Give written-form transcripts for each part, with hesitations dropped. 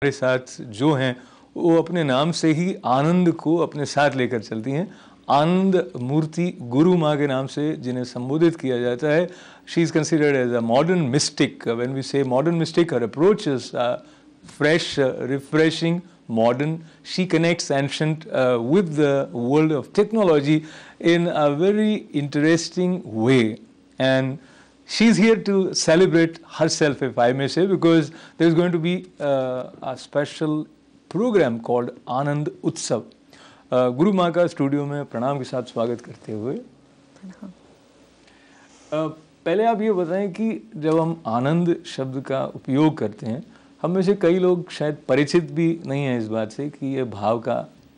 हमारे साथ जो हैं वो अपने नाम से ही आनंद को अपने साथ लेकर चलती हैं। आनंद मूर्ति गुरु माँ के नाम से जिन्हें संबोधित किया जाता है। She is considered as a modern mystic. When we say modern mystic, her approach is fresh, refreshing, modern. She connects ancient with the world of technology in a very interesting way. And she's here to celebrate herself, if I may say, because there's going to be a special program called आनंद उत्सव। गुरु माँ का studio में प्रणाम के साथ स्वागत करते हुए पहले आप ये बताएं कि जब हम आनंद शब्द का उपयोग करते हैं, हम में से कई लोग शायद परिचित भी नहीं हैं इस बात से कि ये भाव का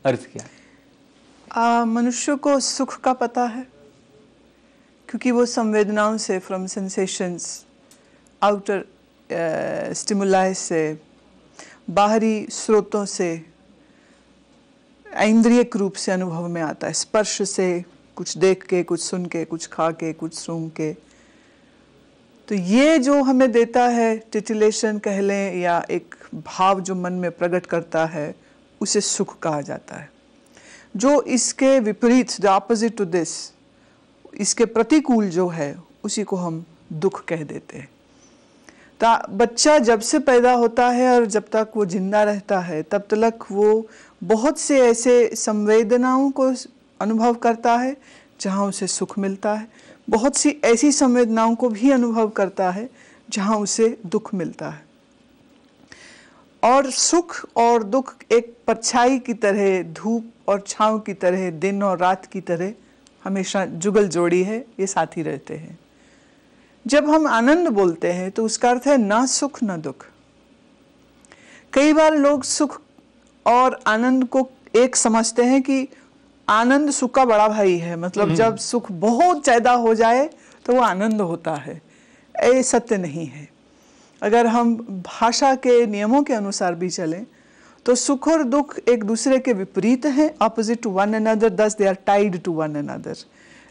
अर्थ क्या है। मनुष्य को सुख का पता है क्योंकि वो संवेदनाओं से, फ्रॉम सेंसेशंस, आउटर स्टिमुलाई से, बाहरी स्रोतों से, इंद्रियक रूप से अनुभव में आता है। स्पर्श से, कुछ देख के, कुछ सुन के, कुछ खा के, कुछ सूंघ के। तो ये जो हमें देता है, टिटिलेशन कह लें या एक भाव जो मन में प्रकट करता है, उसे सुख कहा जाता है। जो इसके विपरीत, द ऑपोजिट टू दिस, इसके प्रतिकूल जो है, उसी को हम दुख कह देते हैं। तो बच्चा जब से पैदा होता है और जब तक वो जिंदा रहता है, तब तक वो बहुत से ऐसे संवेदनाओं को अनुभव करता है जहाँ उसे सुख मिलता है, बहुत सी ऐसी संवेदनाओं को भी अनुभव करता है जहाँ उसे दुख मिलता है। और सुख और दुख एक परछाई की तरह, धूप और छाँव की तरह, दिन और रात की तरह हमेशा जुगल जोड़ी है, ये साथ ही रहते हैं। जब हम आनंद बोलते हैं तो उसका अर्थ है ना सुख ना दुख। कई बार लोग सुख और आनंद को एक समझते हैं कि आनंद सुख का बड़ा भाई है, मतलब जब सुख बहुत ज़्यादा हो जाए तो वो आनंद होता है। ये सत्य नहीं है। अगर हम भाषा के नियमों के अनुसार भी चलें तो सुख और दुख एक दूसरे के विपरीत हैं, opposite to one another, thus they are tied to one another.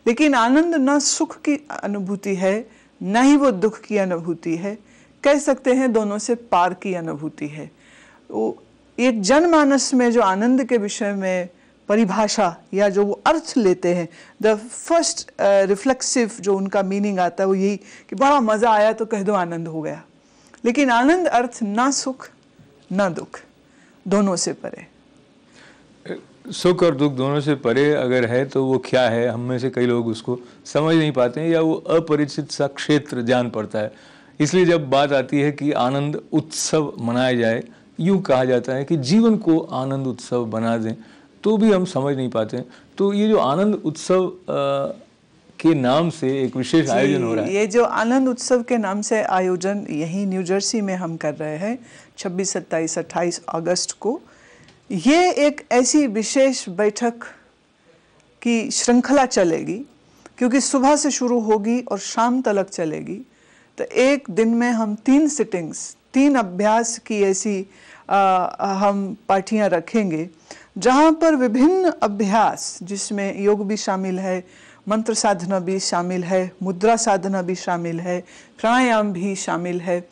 लेकिन आनंद न सुख की अनुभूति है, न ही वो दुख की अनुभूति है। कह सकते हैं दोनों से पार की अनुभूति है। वो एक जनमानस में जो आनंद के विषय में परिभाषा या जो वो अर्थ लेते हैं, द फर्स्ट रिफ्लेक्सिव जो उनका मीनिंग आता है वो यही कि बड़ा मज़ा आया तो कह दो आनंद हो गया। लेकिन आनंद अर्थ ना सुख ना दुख, दोनों से परे। सुख और दुख दोनों से परे अगर है तो वो क्या है, हम में से कई लोग उसको समझ नहीं पाते हैं या वो अपरिचित सा क्षेत्र जान पड़ता है। इसलिए जब बात आती है कि आनंद उत्सव मनाया जाए, यूँ कहा जाता है कि जीवन को आनंद उत्सव बना दें, तो भी हम समझ नहीं पाते हैं। तो ये जो आनंद उत्सव के नाम से एक विशेष आयोजन हो रहा है, ये जो आनंद उत्सव के नाम से आयोजन यहीं न्यू जर्सी में हम कर रहे हैं 26, 27, 28 अगस्त को। ये एक ऐसी विशेष बैठक की श्रृंखला चलेगी क्योंकि सुबह से शुरू होगी और शाम तक चलेगी। तो एक दिन में हम 3 सिटिंग्स, 3 अभ्यास की ऐसी हम पार्टियां रखेंगे जहाँ पर विभिन्न अभ्यास, जिसमें योग भी शामिल है, मंत्र साधना भी शामिल है, मुद्रा साधना भी शामिल है, प्राणायाम भी शामिल है,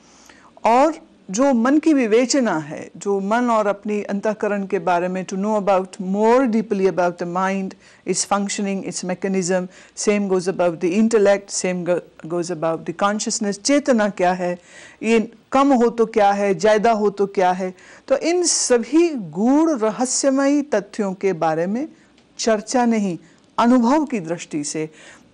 और जो मन की विवेचना है, जो मन और अपनी अंतःकरण के बारे में, to know about more deeply about the mind, its functioning, its mechanism, same goes about the intellect, same goes about the consciousness. चेतना क्या है, ये कम हो तो क्या है, ज़्यादा हो तो क्या है। तो इन सभी गूढ़ रहस्यमयी तथ्यों के बारे में चर्चा नहीं, अनुभव की दृष्टि से,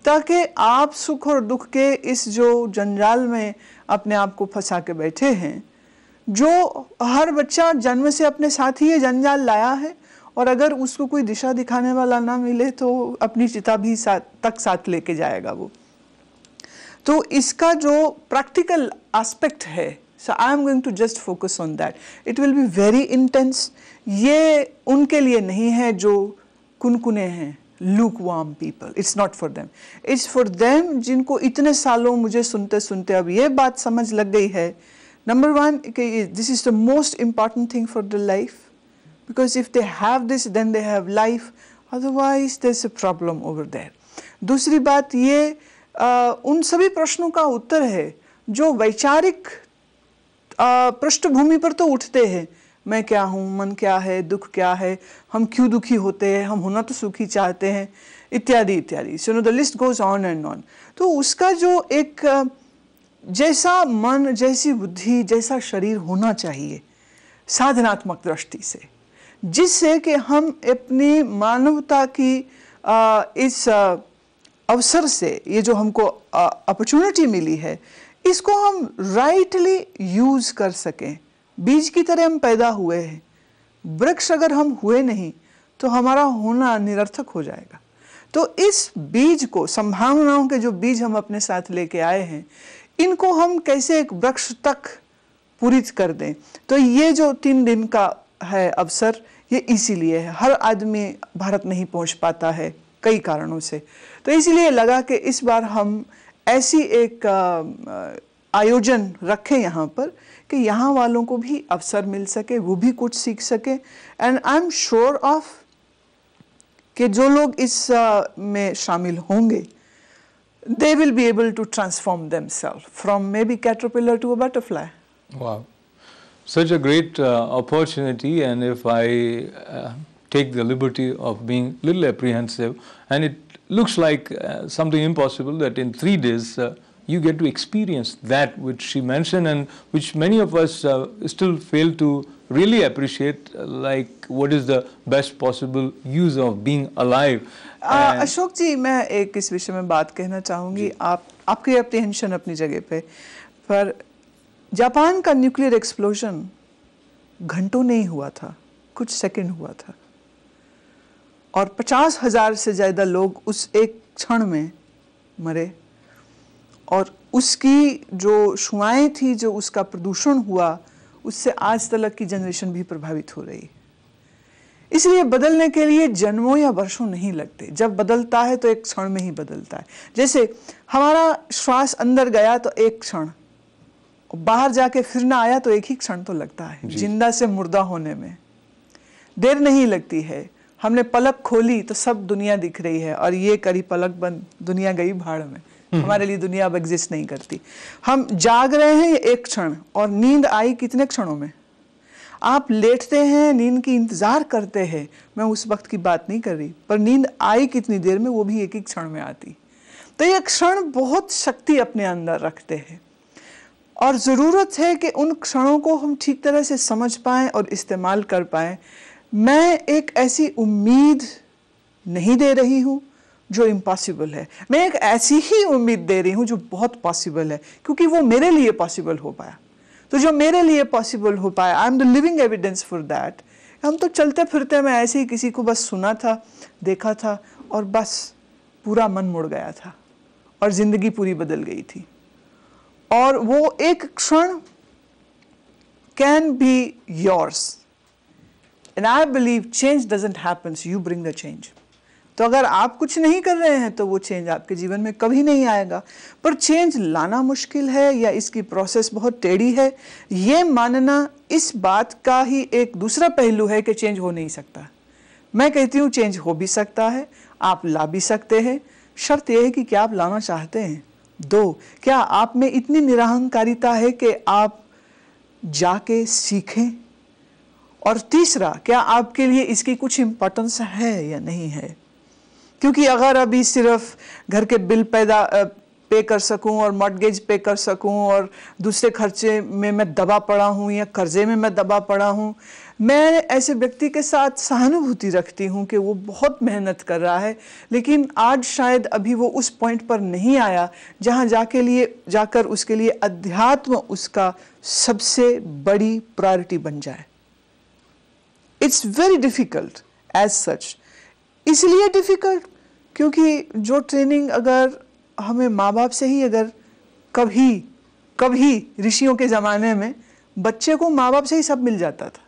ताकि आप सुख और दुख के इस जो जंजाल में अपने आप को फंसा के बैठे हैं, जो हर बच्चा जन्म से अपने साथ ही ये जंजाल लाया है, और अगर उसको कोई दिशा दिखाने वाला ना मिले तो अपनी चिता भी साथ लेके जाएगा वो। तो इसका जो प्रैक्टिकल एस्पेक्ट है, so I am going to just focus on that. It will be very intense. ये उनके लिए नहीं है जो कुनकुने हैं, lukewarm people. It's not for them. It's for them जिनको इतने सालों मुझे सुनते सुनते अब ये बात समझ लग गई है, नंबर 1 कि this is the most important thing for the life, because if they have this then they have life, otherwise there's a problem over there. दूसरी बात ये उन सभी प्रश्नों का उत्तर है जो वैचारिक पृष्ठभूमि पर तो उठते हैं, मैं क्या हूँ, मन क्या है, दुख क्या है, हम क्यों दुखी होते हैं, हम होना तो सुखी चाहते हैं, इत्यादि इत्यादि। So know the list goes on and on. तो उसका जो एक जैसा मन, जैसी बुद्धि, जैसा शरीर होना चाहिए साधनात्मक दृष्टि से, जिससे कि हम अपनी मानवता की इस अवसर से, ये जो हमको अपॉर्चुनिटी मिली है, इसको हम राइटली यूज कर सकें। बीज की तरह हम पैदा हुए हैं, वृक्ष अगर हम हुए नहीं तो हमारा होना निरर्थक हो जाएगा। तो इस बीज को, संभावनाओं के जो बीज हम अपने साथ लेके आए हैं, इनको हम कैसे एक वृक्ष तक पूरित कर दें। तो ये जो 3 दिन का है अवसर, ये इसीलिए है। हर आदमी भारत नहीं पहुंच पाता है कई कारणों से, तो इसीलिए लगा कि इस बार हम ऐसी एक आयोजन रखें यहाँ पर कि यहाँ वालों को भी अवसर मिल सके, वो भी कुछ सीख सके। And I am sure of कि जो लोग इस में शामिल होंगे, they will be able to transform themselves from maybe caterpillar to a butterfly. Wow, such a great opportunity, and if I take the liberty of being a little apprehensive, and it looks like something impossible that in 3 days you get to experience that which she mentioned and which many of us still fail to really appreciate, like what is the best possible use of being alive. Ashok जी, मैं एक इस विषय में बात कहना चाहूँगी। आपकी apprehension अपनी जगह पे, पर जापान का न्यूक्लियर एक्सप्लोजन घंटों नहीं हुआ था, कुछ सेकंड हुआ था, और 50,000 से ज़्यादा लोग उस एक क्षण में मरे, और उसकी जो शुआएं थी, जो उसका प्रदूषण हुआ, उससे आज तक की जनरेशन भी प्रभावित हो रही। इसलिए बदलने के लिए जन्मों या वर्षों नहीं लगते। जब बदलता है तो एक क्षण में ही बदलता है। जैसे हमारा श्वास अंदर गया तो एक क्षण, बाहर जाके फिर ना आया तो एक ही क्षण तो लगता है। जिंदा से मुर्दा होने में देर नहीं लगती है। हमने पलक खोली तो सब दुनिया दिख रही है, और ये करी पलक बंद, दुनिया गई भाड़ में। हमारे लिए दुनिया अब एग्जिस्ट नहीं करती। हम जाग रहे हैं एक क्षण, और नींद आई कितने क्षणों में। आप लेटते हैं, नींद की इंतजार करते हैं, मैं उस वक्त की बात नहीं कर रही, पर नींद आई कितनी देर में, वो भी एक ही क्षण में आती। तो ये क्षण बहुत शक्ति अपने अंदर रखते हैं, और ज़रूरत है कि उन क्षणों को हम ठीक तरह से समझ पाएं और इस्तेमाल कर पाएं। मैं एक ऐसी उम्मीद नहीं दे रही हूँ जो इम्पॉसिबल है, मैं एक ऐसी ही उम्मीद दे रही हूँ जो बहुत पॉसिबल है, क्योंकि वो मेरे लिए पॉसिबल हो पाया। तो जो मेरे लिए पॉसिबल हो पाया, I am the living evidence for that. हम तो चलते फिरते मैं ऐसे ही किसी को बस सुना था, देखा था, और बस पूरा मन मुड़ गया था, और जिंदगी पूरी बदल गई थी। और वो एक क्षण can be yours, and I believe change doesn't happens, you bring the change. तो अगर आप कुछ नहीं कर रहे हैं तो वो चेंज आपके जीवन में कभी नहीं आएगा। पर चेंज लाना मुश्किल है, या इसकी प्रोसेस बहुत टेढ़ी है, ये मानना इस बात का ही एक दूसरा पहलू है कि चेंज हो नहीं सकता। मैं कहती हूँ चेंज हो भी सकता है, आप ला भी सकते हैं। शर्त यह है कि क्या आप लाना चाहते हैं। 2, क्या आप में इतनी निरहंकारिता है कि आप जाके सीखें। और तीसरा, क्या आपके लिए इसकी कुछ इम्पोर्टेंस है या नहीं है। क्योंकि अगर अभी सिर्फ घर के बिल पे कर सकूं, और मॉर्गेज पे कर सकूं, और दूसरे खर्चे में मैं दबा पड़ा हूं, या कर्जे में मैं दबा पड़ा हूं, मैं ऐसे व्यक्ति के साथ सहानुभूति रखती हूं कि वो बहुत मेहनत कर रहा है, लेकिन आज शायद अभी वो उस पॉइंट पर नहीं आया जहां जाकर उसके लिए अध्यात्म उसका सबसे बड़ी प्रायोरिटी बन जाए। It's very difficult as such. इसलिए डिफिकल्ट क्योंकि जो ट्रेनिंग अगर हमें माँ बाप से ही, अगर कभी ऋषियों के ज़माने में बच्चे को माँ बाप से ही सब मिल जाता था,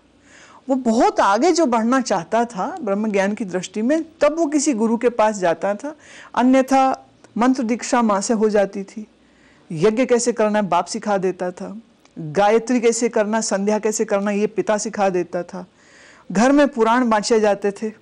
वो बहुत आगे जो बढ़ना चाहता था ब्रह्म ज्ञान की दृष्टि में, तब वो किसी गुरु के पास जाता था। अन्यथा मंत्र दीक्षा माँ से हो जाती थी, यज्ञ कैसे करना है बाप सिखा देता था, गायत्री कैसे करना, संध्या कैसे करना ये पिता सिखा देता था, घर में पुराण बाँचे जाते थे,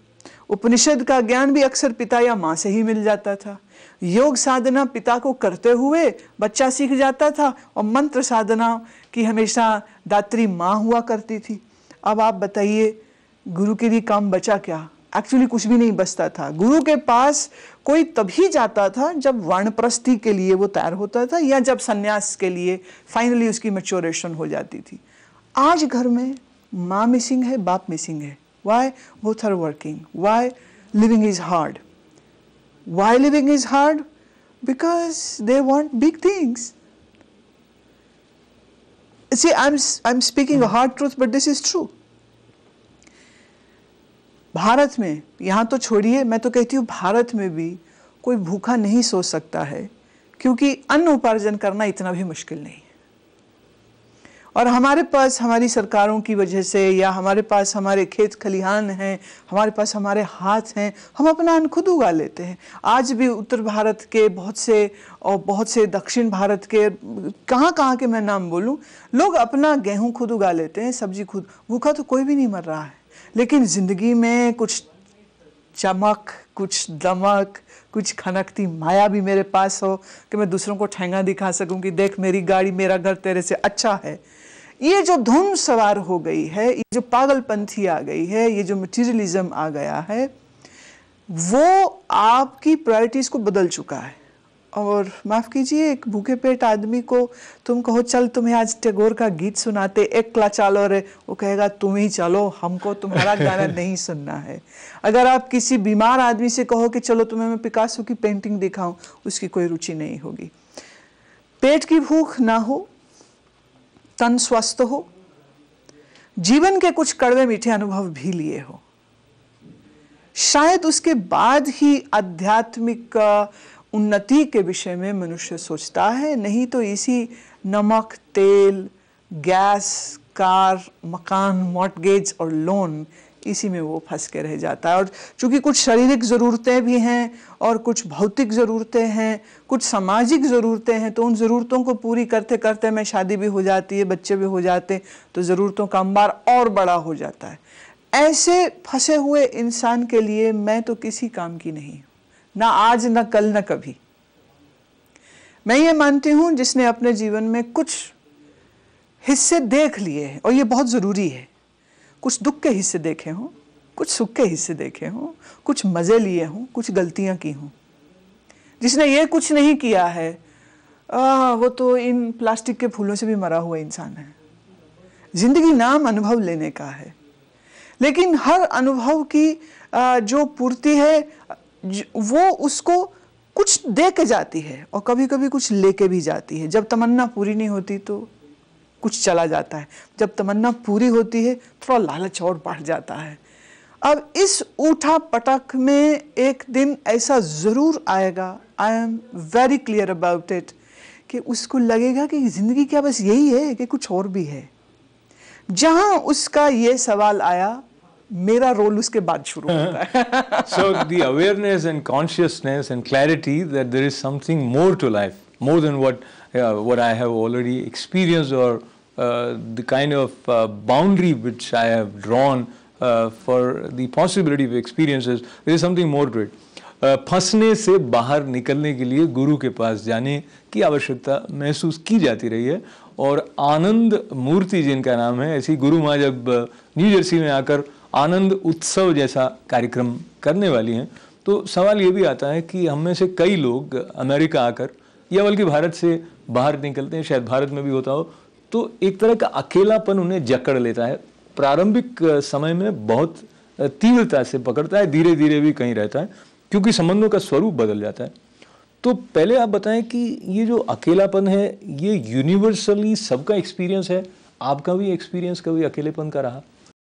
उपनिषद का ज्ञान भी अक्सर पिता या माँ से ही मिल जाता था, योग साधना पिता को करते हुए बच्चा सीख जाता था, और मंत्र साधना की हमेशा दात्री माँ हुआ करती थी। अब आप बताइए गुरु के लिए काम बचा क्या? एक्चुअली कुछ भी नहीं बचता था। गुरु के पास कोई तभी जाता था जब वानप्रस्थी के लिए वो तैयार होता था या जब सन्यास के लिए फाइनली उसकी मैच्योरेशन हो जाती थी। आज घर में माँ मिसिंग है, बाप मिसिंग है। Why? Both are working. Why? Living is hard. Why living is hard? Because they want big things. See, I'm speaking a hard truth, but this is true. Bharat में, यहाँ तो छोड़िए, मैं तो कहती हूँ भारत में भी कोई भूखा नहीं सो सकता है, क्योंकि अन्न उपार्जन करना इतना भी मुश्किल नहीं है। और हमारे पास हमारी सरकारों की वजह से, या हमारे पास हमारे खेत खलिहान हैं, हमारे पास हमारे हाथ हैं, हम अपना अन्न खुद उगा लेते हैं। आज भी उत्तर भारत के बहुत से और बहुत से दक्षिण भारत के, कहाँ के मैं नाम बोलूँ, लोग अपना गेहूँ खुद उगा लेते हैं, सब्जी खुद। भूखा तो कोई भी नहीं मर रहा है, लेकिन ज़िंदगी में कुछ चमक, कुछ दमक, कुछ खनकती माया भी मेरे पास हो कि मैं दूसरों को ठेंगा दिखा सकूं कि देख मेरी गाड़ी, मेरा घर तेरे से अच्छा है। ये जो धुन सवार हो गई है, ये जो पागलपंथी आ गई है, ये जो मटीरियलिज्म आ गया है, वो आपकी प्रायोरिटीज़ को बदल चुका है। और माफ़ कीजिए, एक भूखे पेट आदमी को तुम कहो चल तुम्हें आज टैगोर का गीत सुनाते, एक क्ला चालो रे, वो कहेगा तुम ही चलो, हमको तुम्हारा गाना नहीं सुनना है। अगर आप किसी बीमार आदमी से कहो कि चलो तुम्हें मैं पिकासो की पेंटिंग दिखाऊं, उसकी कोई रुचि नहीं होगी। पेट की भूख ना हो, तन स्वस्थ हो, जीवन के कुछ कड़वे मीठे अनुभव भी लिए हो, शायद उसके बाद ही आध्यात्मिक उन्नति के विषय में मनुष्य सोचता है। नहीं तो इसी नमक, तेल, गैस, कार, मकान, मॉर्टगेज और लोन, इसी में वो फंस के रह जाता है। और चूंकि कुछ शारीरिक ज़रूरतें भी हैं और कुछ भौतिक ज़रूरतें हैं, कुछ सामाजिक ज़रूरतें हैं, तो उन ज़रूरतों को पूरी करते करते में शादी भी हो जाती है, बच्चे भी हो जाते हैं, तो ज़रूरतों का अंबार और बड़ा हो जाता है। ऐसे फंसे हुए इंसान के लिए मैं तो किसी काम की नहीं हूँ, ना आज, ना कल, ना कभी। मैं ये मानती हूँ जिसने अपने जीवन में कुछ हिस्से देख लिए हैं, और ये बहुत ज़रूरी है, कुछ दुख के हिस्से देखे हों, कुछ सुख के हिस्से देखे हों, कुछ मज़े लिए हों, कुछ गलतियाँ की हों। जिसने ये कुछ नहीं किया है, वो तो इन प्लास्टिक के फूलों से भी मरा हुआ इंसान है। जिंदगी नाम अनुभव लेने का है, लेकिन हर अनुभव की जो पूर्ति है वो उसको कुछ दे के जाती है और कभी कभी कुछ लेके भी जाती है। जब तमन्ना पूरी नहीं होती तो कुछ चला जाता है, जब तमन्ना पूरी होती है थोड़ा लालच और बढ़ जाता है। अब इस उठा पटक में एक दिन ऐसा ज़रूर आएगा, I am very clear about it, कि उसको लगेगा कि ज़िंदगी क्या बस यही है कि कुछ और भी है। जहाँ उसका ये सवाल आया, मेरा रोल उसके बाद शुरू होता है। So the awareness and consciousness and clarity that there is something more to life, more than what I have already experienced, or the kind of boundary which I have drawn for the possibility of experiences, there is something more to it. फंसने से बाहर निकलने के लिए गुरु के पास जाने की आवश्यकता महसूस की जाती रही है, और आनंद मूर्ति जिनका नाम है, ऐसी गुरु माँ जब न्यू जर्सी में आकर आनंद उत्सव जैसा कार्यक्रम करने वाली हैं, तो सवाल ये भी आता है कि हम में से कई लोग अमेरिका आकर या बल्कि भारत से बाहर निकलते हैं, शायद भारत में भी होता हो, तो एक तरह का अकेलापन उन्हें जकड़ लेता है। प्रारंभिक समय में बहुत तीव्रता से पकड़ता है, धीरे धीरे भी कहीं रहता है, क्योंकि संबंधों का स्वरूप बदल जाता है। तो पहले आप बताएं कि ये जो अकेलापन है, ये यूनिवर्सली सबका एक्सपीरियंस है? आपका भी एक्सपीरियंस कभी अकेलेपन का रहा?